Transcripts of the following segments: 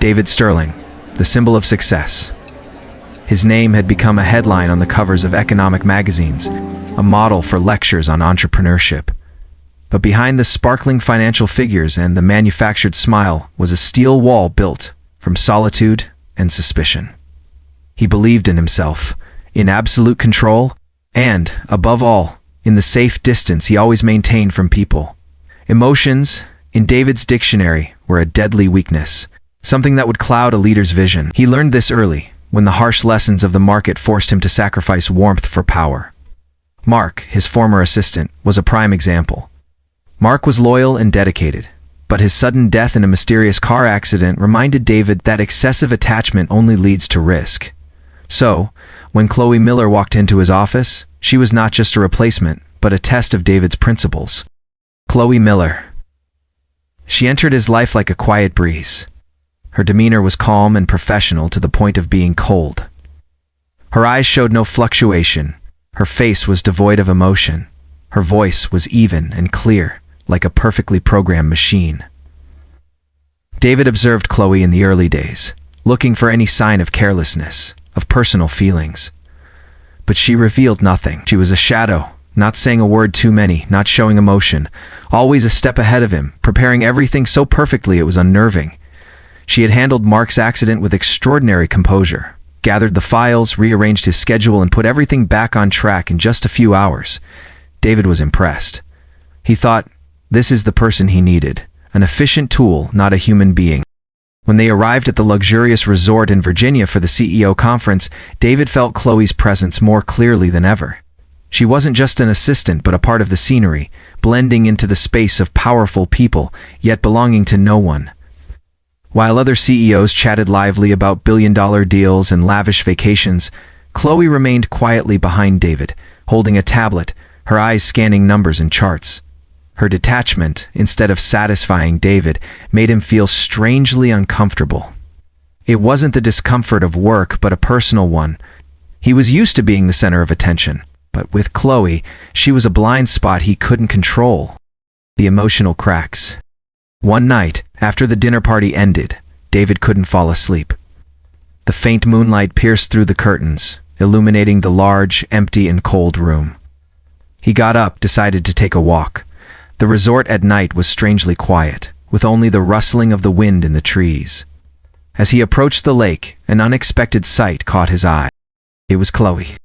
David Sterling, the symbol of success. His name had become a headline on the covers of economic magazines, a model for lectures on entrepreneurship. But behind the sparkling financial figures and the manufactured smile was a steel wall built from solitude and suspicion. He believed in himself, in absolute control, and, above all, in the safe distance he always maintained from people. Emotions, in David's dictionary, were a deadly weakness, something that would cloud a leader's vision. He learned this early, when the harsh lessons of the market forced him to sacrifice warmth for power. Mark, his former assistant, was a prime example. Mark was loyal and dedicated, but his sudden death in a mysterious car accident reminded David that excessive attachment only leads to risk. So, when Khloe Miller walked into his office, she was not just a replacement, but a test of David's principles. Khloe Miller. She entered his life like a quiet breeze. Her demeanor was calm and professional to the point of being cold. Her eyes showed no fluctuation. Her face was devoid of emotion. Her voice was even and clear, like a perfectly programmed machine. David observed Khloe in the early days, looking for any sign of carelessness, of personal feelings. But she revealed nothing. She was a shadow, not saying a word too many, not showing emotion, always a step ahead of him, preparing everything so perfectly it was unnerving. She had handled Mark's accident with extraordinary composure, gathered the files, rearranged his schedule, and put everything back on track in just a few hours. David was impressed. He thought, this is the person he needed, an efficient tool, not a human being. When they arrived at the luxurious resort in Virginia for the CEO conference, David felt Khloe's presence more clearly than ever. She wasn't just an assistant but a part of the scenery, blending into the space of powerful people, yet belonging to no one. While other CEOs chatted lively about billion-dollar deals and lavish vacations, Khloe remained quietly behind David, holding a tablet, her eyes scanning numbers and charts. Her detachment, instead of satisfying David, made him feel strangely uncomfortable. It wasn't the discomfort of work, but a personal one. He was used to being the center of attention, but with Khloe, she was a blind spot he couldn't control. The emotional cracks. One night, after the dinner party ended, David couldn't fall asleep. The faint moonlight pierced through the curtains, illuminating the large, empty and cold room. He got up, decided to take a walk. The resort at night was strangely quiet, with only the rustling of the wind in the trees. As he approached the lake, an unexpected sight caught his eye. It was Khloe.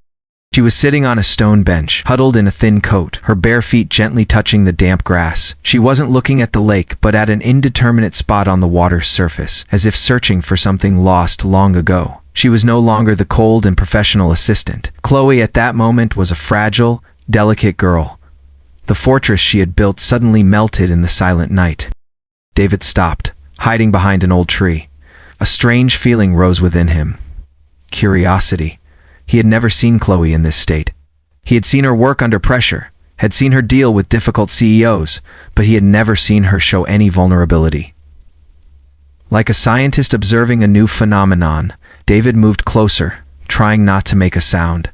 She was sitting on a stone bench, huddled in a thin coat, her bare feet gently touching the damp grass. She wasn't looking at the lake, but at an indeterminate spot on the water's surface, as if searching for something lost long ago. She was no longer the cold and professional assistant. Khloe at that moment was a fragile, delicate girl. The fortress she had built suddenly melted in the silent night. David stopped, hiding behind an old tree. A strange feeling rose within him. Curiosity. He had never seen Khloe in this state. He had seen her work under pressure, had seen her deal with difficult CEOs, but he had never seen her show any vulnerability. Like a scientist observing a new phenomenon, David moved closer, trying not to make a sound.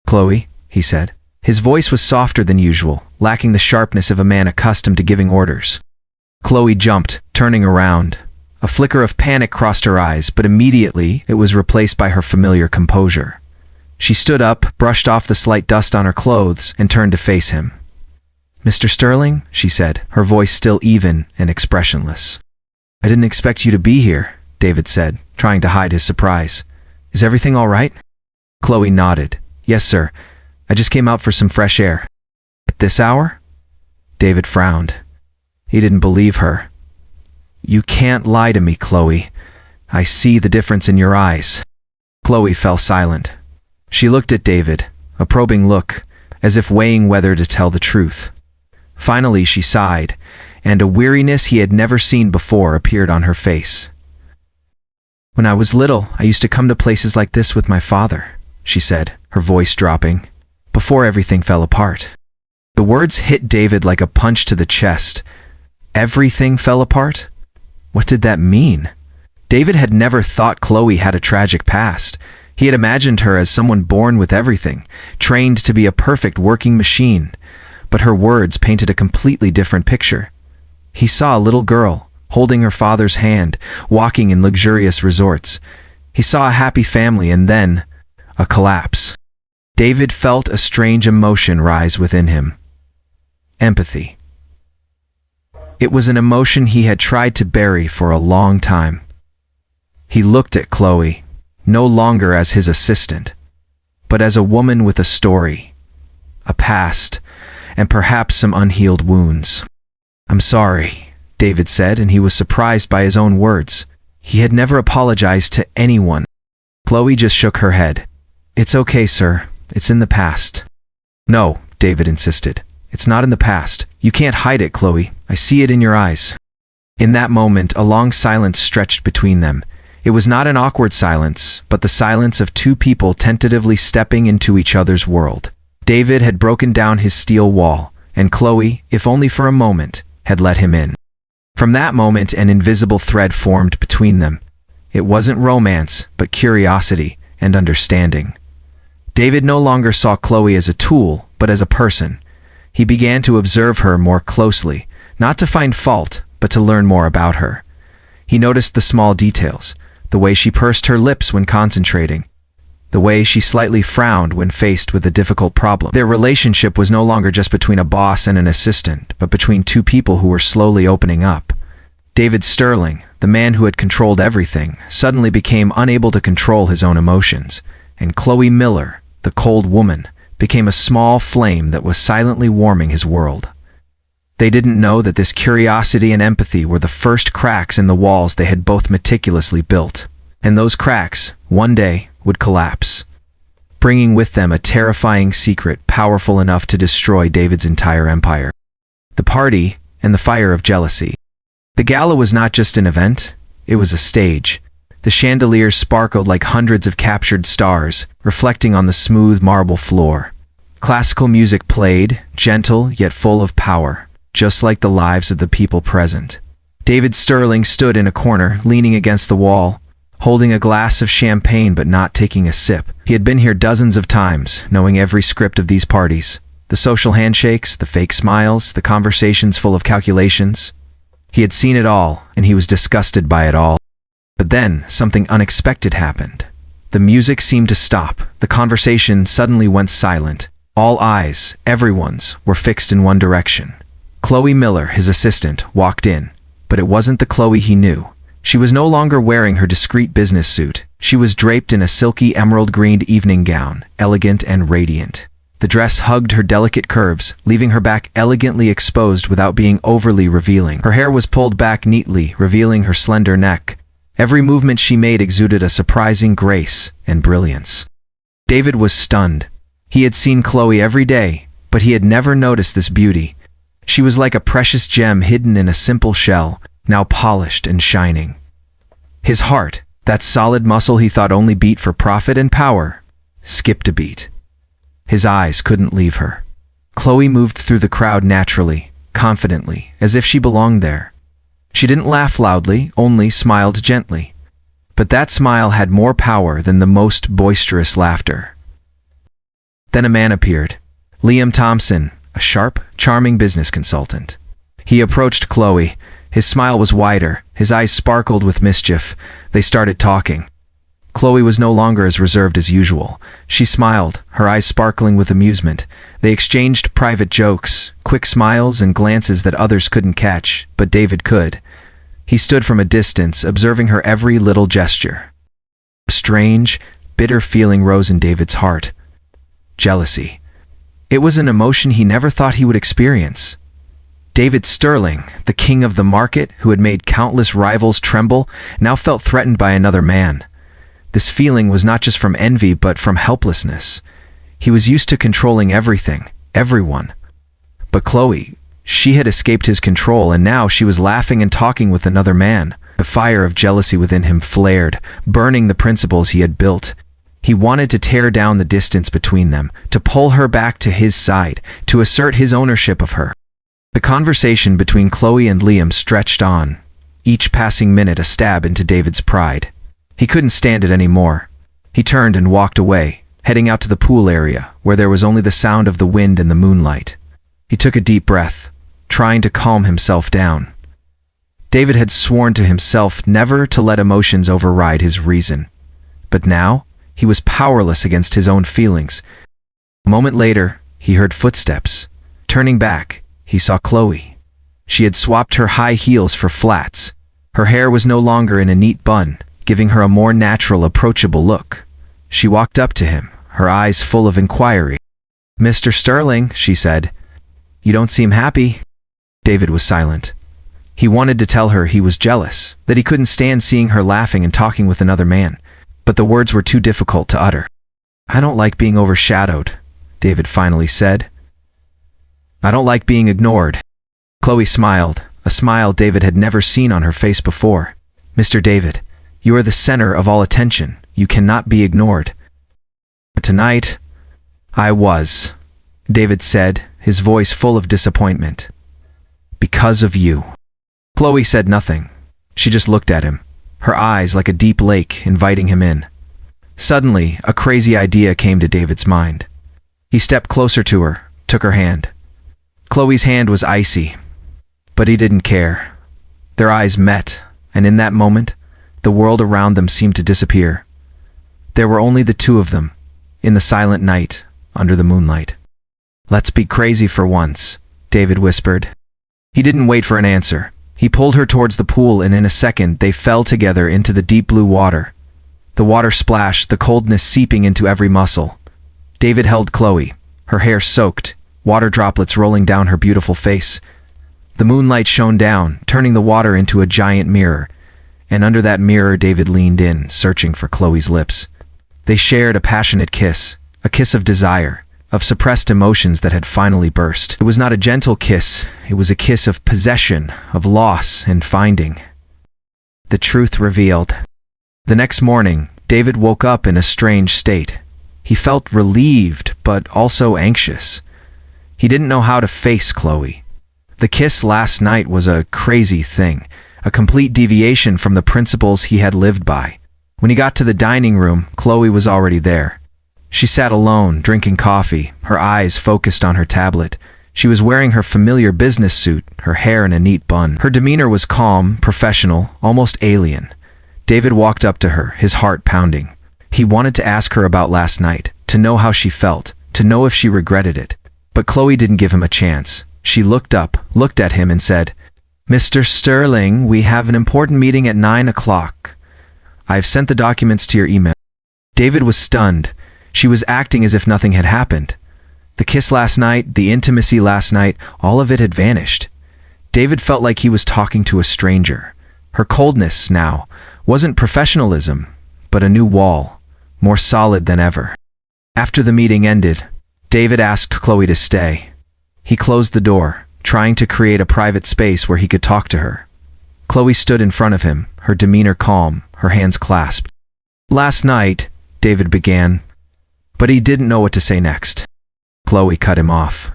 "Khloe," he said. His voice was softer than usual, lacking the sharpness of a man accustomed to giving orders. Khloe jumped, turning around. A flicker of panic crossed her eyes, but immediately it was replaced by her familiar composure. She stood up, brushed off the slight dust on her clothes, and turned to face him. "Mr. Sterling," she said, her voice still even and expressionless. "I didn't expect you to be here," David said, trying to hide his surprise. "Is everything all right?" Khloe nodded. "Yes, sir. I just came out for some fresh air." "At this hour?" David frowned. He didn't believe her. "You can't lie to me, Khloe. I see the difference in your eyes." Khloe fell silent. She looked at David, a probing look, as if weighing whether to tell the truth. Finally she sighed, and a weariness he had never seen before appeared on her face. "When I was little, I used to come to places like this with my father," she said, her voice dropping, "before everything fell apart." The words hit David like a punch to the chest. Everything fell apart? What did that mean? David had never thought Khloe had a tragic past. He had imagined her as someone born with everything, trained to be a perfect working machine. But her words painted a completely different picture. He saw a little girl, holding her father's hand, walking in luxurious resorts. He saw a happy family and then a collapse. David felt a strange emotion rise within him. Empathy. It was an emotion he had tried to bury for a long time. He looked at Khloe, no longer as his assistant, but as a woman with a story, a past, and perhaps some unhealed wounds. "I'm sorry," David said, and he was surprised by his own words. He had never apologized to anyone. Khloe just shook her head. "It's okay, sir. It's in the past." "No," David insisted. "It's not in the past. You can't hide it, Khloe. I see it in your eyes." In that moment, a long silence stretched between them. It was not an awkward silence, but the silence of two people tentatively stepping into each other's world. David had broken down his steel wall, and Khloe, if only for a moment, had let him in. From that moment, an invisible thread formed between them. It wasn't romance, but curiosity and understanding. David no longer saw Khloe as a tool, but as a person. He began to observe her more closely, not to find fault, but to learn more about her. He noticed the small details, the way she pursed her lips when concentrating, the way she slightly frowned when faced with a difficult problem. Their relationship was no longer just between a boss and an assistant, but between two people who were slowly opening up. David Sterling, the man who had controlled everything, suddenly became unable to control his own emotions, and Khloe Miller, the cold woman, became a small flame that was silently warming his world. They didn't know that this curiosity and empathy were the first cracks in the walls they had both meticulously built. And those cracks, one day, would collapse, bringing with them a terrifying secret powerful enough to destroy David's entire empire. The party and the fire of jealousy. The gala was not just an event, it was a stage. The chandeliers sparkled like hundreds of captured stars, reflecting on the smooth marble floor. Classical music played, gentle yet full of power, just like the lives of the people present. David Sterling stood in a corner, leaning against the wall, holding a glass of champagne but not taking a sip. He had been here dozens of times, knowing every script of these parties. The social handshakes, the fake smiles, the conversations full of calculations. He had seen it all, and he was disgusted by it all. But then, something unexpected happened. The music seemed to stop. The conversation suddenly went silent. All eyes, everyone's, were fixed in one direction. Khloe Miller, his assistant, walked in, but it wasn't the Khloe he knew. She was no longer wearing her discreet business suit. She was draped in a silky emerald-green evening gown, elegant and radiant. The dress hugged her delicate curves, leaving her back elegantly exposed without being overly revealing. Her hair was pulled back neatly, revealing her slender neck. Every movement she made exuded a surprising grace and brilliance. David was stunned. He had seen Khloe every day, but he had never noticed this beauty. She was like a precious gem hidden in a simple shell, now polished and shining. His heart, that solid muscle he thought only beat for profit and power, skipped a beat. His eyes couldn't leave her. Khloe moved through the crowd naturally, confidently, as if she belonged there. She didn't laugh loudly, only smiled gently. But that smile had more power than the most boisterous laughter. Then a man appeared. Liam Thompson, a sharp, charming business consultant. He approached Khloe. His smile was wider, his eyes sparkled with mischief. They started talking. Khloe was no longer as reserved as usual. She smiled, her eyes sparkling with amusement. They exchanged private jokes, quick smiles and glances that others couldn't catch, but David could. He stood from a distance, observing her every little gesture. A strange, bitter feeling rose in David's heart. Jealousy. It was an emotion he never thought he would experience. David Sterling, the king of the market, who had made countless rivals tremble, now felt threatened by another man. This feeling was not just from envy, but from helplessness. He was used to controlling everything, everyone. But Khloe, she had escaped his control, and now she was laughing and talking with another man. The fire of jealousy within him flared, burning the principles he had built. He wanted to tear down the distance between them, to pull her back to his side, to assert his ownership of her. The conversation between Khloe and Liam stretched on, each passing minute a stab into David's pride. He couldn't stand it anymore. He turned and walked away, heading out to the pool area, where there was only the sound of the wind and the moonlight. He took a deep breath, trying to calm himself down. David had sworn to himself never to let emotions override his reason. But now, he was powerless against his own feelings. A moment later, he heard footsteps. Turning back, he saw Khloe. She had swapped her high heels for flats. Her hair was no longer in a neat bun, giving her a more natural, approachable look. She walked up to him, her eyes full of inquiry. "Mr. Sterling," she said, "you don't seem happy." David was silent. He wanted to tell her he was jealous, that he couldn't stand seeing her laughing and talking with another man, but the words were too difficult to utter. "I don't like being overshadowed," David finally said. "I don't like being ignored." Khloe smiled, a smile David had never seen on her face before. "Mr. David, you are the center of all attention. You cannot be ignored." "Tonight, I was," David said, his voice full of disappointment. "Because of you." Khloe said nothing. She just looked at him, her eyes like a deep lake inviting him in. Suddenly, a crazy idea came to David's mind. He stepped closer to her, took her hand. Khloe's hand was icy, but he didn't care. Their eyes met, and in that moment, the world around them seemed to disappear. There were only the two of them, in the silent night, under the moonlight. "Let's be crazy for once," David whispered. He didn't wait for an answer. He pulled her towards the pool, and in a second they fell together into the deep blue water. The water splashed, the coldness seeping into every muscle. David held Khloe, her hair soaked, water droplets rolling down her beautiful face. The moonlight shone down, turning the water into a giant mirror, and under that mirror David leaned in, searching for Khloe's lips. They shared a passionate kiss, a kiss of desire, of suppressed emotions that had finally burst. It was not a gentle kiss, it was a kiss of possession, of loss and finding. The truth revealed. The next morning, David woke up in a strange state. He felt relieved, but also anxious. He didn't know how to face Khloe. The kiss last night was a crazy thing, a complete deviation from the principles he had lived by. When he got to the dining room, Khloe was already there. She sat alone, drinking coffee, her eyes focused on her tablet. She was wearing her familiar business suit, her hair in a neat bun. Her demeanor was calm, professional, almost alien. David walked up to her, his heart pounding. He wanted to ask her about last night, to know how she felt, to know if she regretted it. But Khloe didn't give him a chance. She looked up, looked at him and said, "Mr. Sterling, we have an important meeting at 9 o'clock. I've sent the documents to your email." David was stunned. She was acting as if nothing had happened. The kiss last night, the intimacy last night, all of it had vanished. David felt like he was talking to a stranger. Her coldness, now, wasn't professionalism, but a new wall, more solid than ever. After the meeting ended, David asked Khloe to stay. He closed the door, trying to create a private space where he could talk to her. Khloe stood in front of him, her demeanor calm, her hands clasped. "Last night," David began, but he didn't know what to say next. Khloe cut him off.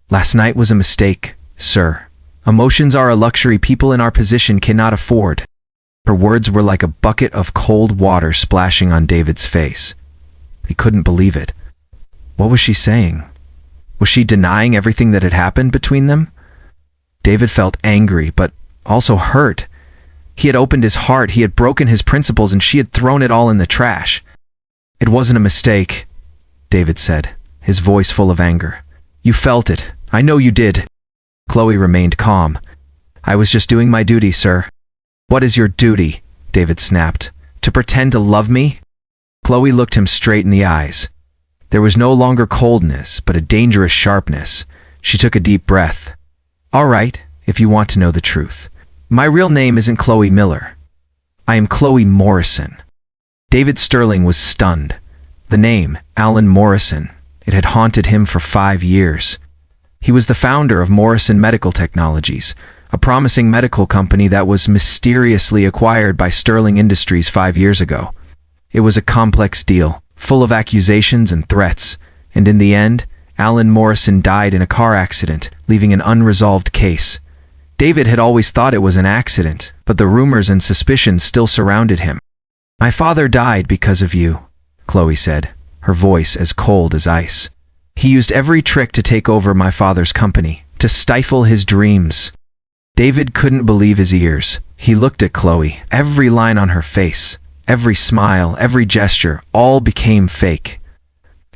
"Last night was a mistake, sir. Emotions are a luxury people in our position cannot afford." Her words were like a bucket of cold water splashing on David's face. He couldn't believe it. What was she saying? Was she denying everything that had happened between them? David felt angry, but also hurt. He had opened his heart, he had broken his principles, and she had thrown it all in the trash. "It wasn't a mistake," David said, his voice full of anger. "You felt it. I know you did." Khloe remained calm. "I was just doing my duty, sir." "What is your duty?" David snapped. "To pretend to love me?" Khloe looked him straight in the eyes. There was no longer coldness, but a dangerous sharpness. She took a deep breath. "All right, if you want to know the truth. My real name isn't Khloe Miller. I am Khloe Morrison." David Sterling was stunned. The name, Alan Morrison, it had haunted him for 5 years. He was the founder of Morrison Medical Technologies, a promising medical company that was mysteriously acquired by Sterling Industries 5 years ago. It was a complex deal, full of accusations and threats, and in the end, Alan Morrison died in a car accident, leaving an unresolved case. David had always thought it was an accident, but the rumors and suspicions still surrounded him. "My father died because of you," Khloe said, her voice as cold as ice. "He used every trick to take over my father's company, to stifle his dreams." David couldn't believe his ears. He looked at Khloe. Every line on her face, every smile, every gesture, all became fake.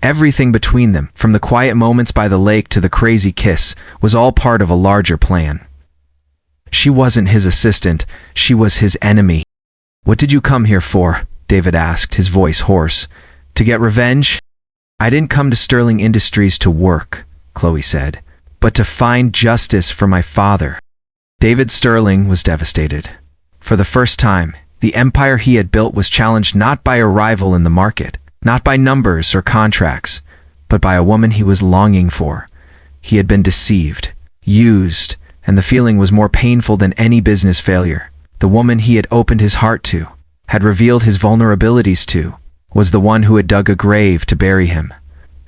Everything between them, from the quiet moments by the lake to the crazy kiss, was all part of a larger plan. She wasn't his assistant, she was his enemy. "What did you come here for?" David asked, his voice hoarse. "To get revenge?" "I didn't come to Sterling Industries to work," Khloe said, "but to find justice for my father." David Sterling was devastated. For the first time, the empire he had built was challenged not by a rival in the market, not by numbers or contracts, but by a woman he was longing for. He had been deceived, used, and the feeling was more painful than any business failure. The woman he had opened his heart to, had revealed his vulnerabilities to, was the one who had dug a grave to bury him.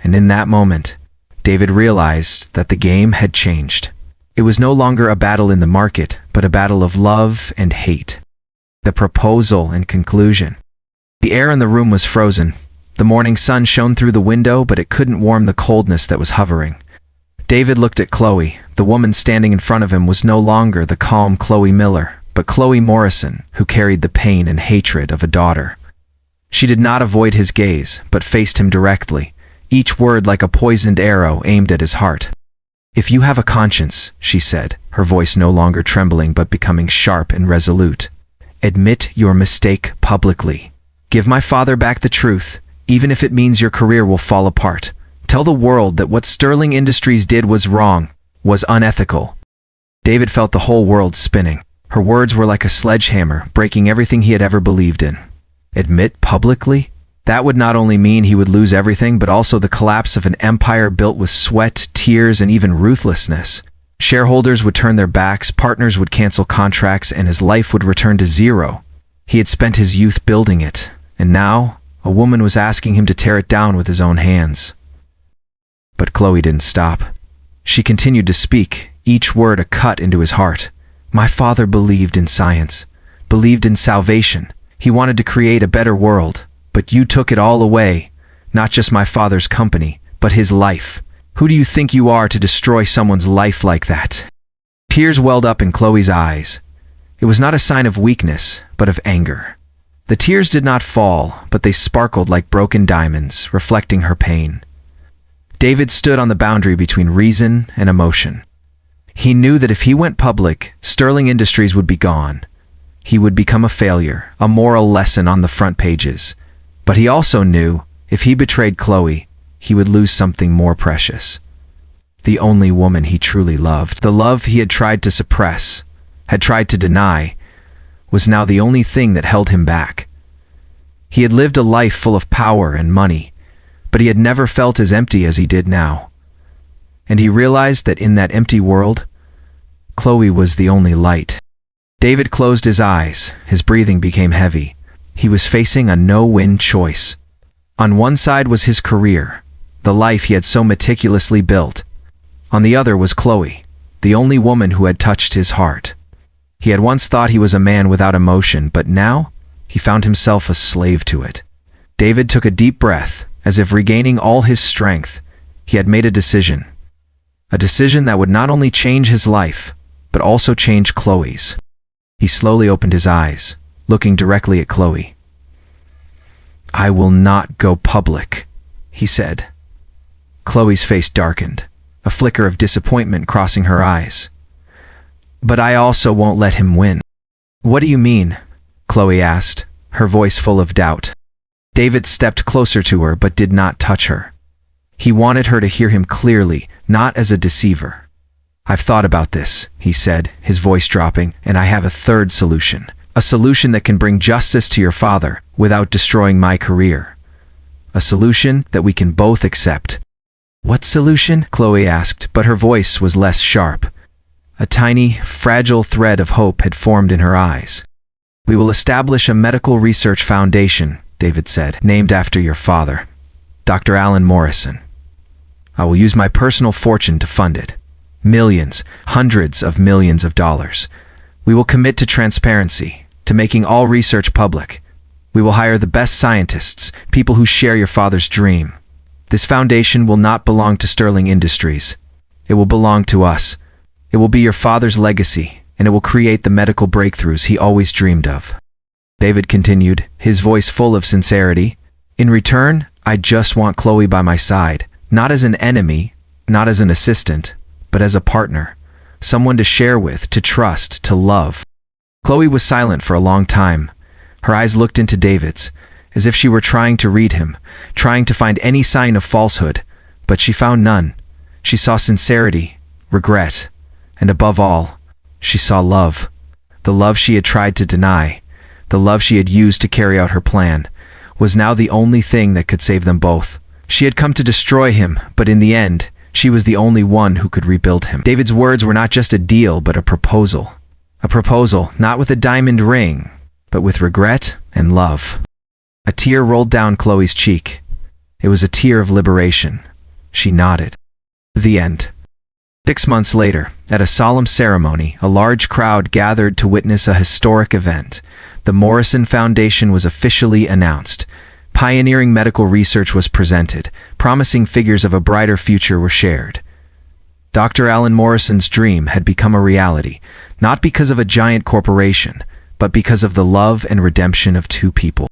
And in that moment, David realized that the game had changed. It was no longer a battle in the market, but a battle of love and hate. The proposal and conclusion. The air in the room was frozen. The morning sun shone through the window, but it couldn't warm the coldness that was hovering. David looked at Khloe. The woman standing in front of him was no longer the calm Khloe Miller, but Khloe Morrison, who carried the pain and hatred of a daughter. She did not avoid his gaze, but faced him directly, each word like a poisoned arrow aimed at his heart. "If you have a conscience," she said, her voice no longer trembling but becoming sharp and resolute, "admit your mistake publicly. Give my father back the truth, even if it means your career will fall apart. Tell the world that what Sterling Industries did was wrong, was unethical." David felt the whole world spinning. Her words were like a sledgehammer, breaking everything he had ever believed in. Admit publicly? That would not only mean he would lose everything, but also the collapse of an empire built with sweat, tears, and even ruthlessness. Shareholders would turn their backs, partners would cancel contracts, and his life would return to zero. He had spent his youth building it, and now a woman was asking him to tear it down with his own hands. But Khloe didn't stop. She continued to speak, each word a cut into his heart. "My father believed in science, believed in salvation. He wanted to create a better world. But you took it all away, not just my father's company, but his life. Who do you think you are to destroy someone's life like that?" Tears welled up in Khloe's eyes. It was not a sign of weakness, but of anger. The tears did not fall, but they sparkled like broken diamonds, reflecting her pain. David stood on the boundary between reason and emotion. He knew that if he went public, Sterling Industries would be gone. He would become a failure, a moral lesson on the front pages. But he also knew, if he betrayed Khloe, he would lose something more precious. The only woman he truly loved, the love he had tried to suppress, had tried to deny, was now the only thing that held him back. He had lived a life full of power and money, but he had never felt as empty as he did now. And he realized that in that empty world, Khloe was the only light. David closed his eyes, his breathing became heavy. He was facing a no-win choice. On one side was his career, the life he had so meticulously built. On the other was Khloe, the only woman who had touched his heart. He had once thought he was a man without emotion, but now he found himself a slave to it. David took a deep breath, as if regaining all his strength. He had made a decision. A decision that would not only change his life, but also change Khloe's. He slowly opened his eyes, looking directly at Khloe. "I will not go public," he said. Khloe's face darkened, a flicker of disappointment crossing her eyes. "But I also won't let him win." "What do you mean?" Khloe asked, her voice full of doubt. David stepped closer to her but did not touch her. He wanted her to hear him clearly, not as a deceiver. "I've thought about this," he said, his voice dropping, "and I have a third solution. A solution that can bring justice to your father without destroying my career. A solution that we can both accept." "What solution?" Khloe asked, but her voice was less sharp. A tiny, fragile thread of hope had formed in her eyes. "We will establish a medical research foundation," David said, "named after your father, Dr. Alan Morrison. I will use my personal fortune to fund it. Millions, hundreds of millions of dollars. We will commit to transparency, to making all research public. We will hire the best scientists, people who share your father's dream. This foundation will not belong to Sterling Industries. It will belong to us. It will be your father's legacy, and it will create the medical breakthroughs he always dreamed of. David continued, his voice full of sincerity. In return, I just want Khloe by my side, not as an enemy, not as an assistant, but as a partner, someone to share with, to trust, to love. Khloe was silent for a long time. Her eyes looked into David's, as if she were trying to read him, trying to find any sign of falsehood, but she found none. She saw sincerity, regret, and above all, she saw love. The love she had tried to deny, the love she had used to carry out her plan, was now the only thing that could save them both. She had come to destroy him, but in the end, she was the only one who could rebuild him. David's words were not just a deal, but a proposal. A proposal, not with a diamond ring, but with regret and love. A tear rolled down Khloe's cheek. It was a tear of liberation. She nodded. The end. 6 months later, at a solemn ceremony, a large crowd gathered to witness a historic event. The Morrison Foundation was officially announced. Pioneering medical research was presented. Promising figures of a brighter future were shared. Dr. Alan Morrison's dream had become a reality, not because of a giant corporation, but because of the love and redemption of two people.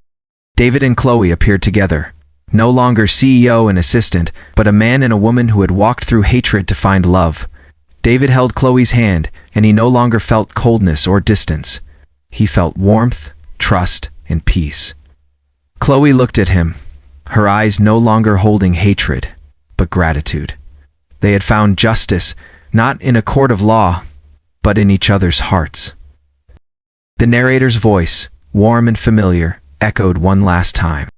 David and Khloe appeared together, no longer CEO and assistant, but a man and a woman who had walked through hatred to find love. David held Khloe's hand, and he no longer felt coldness or distance. He felt warmth, trust, and peace. Khloe looked at him, her eyes no longer holding hatred, but gratitude. They had found justice, not in a court of law, but in each other's hearts. The narrator's voice, warm and familiar, echoed one last time.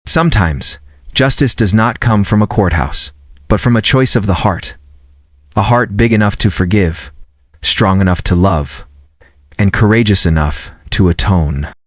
Sometimes, justice does not come from a courthouse, but from a choice of the heart. A heart big enough to forgive, strong enough to love, and courageous enough to atone.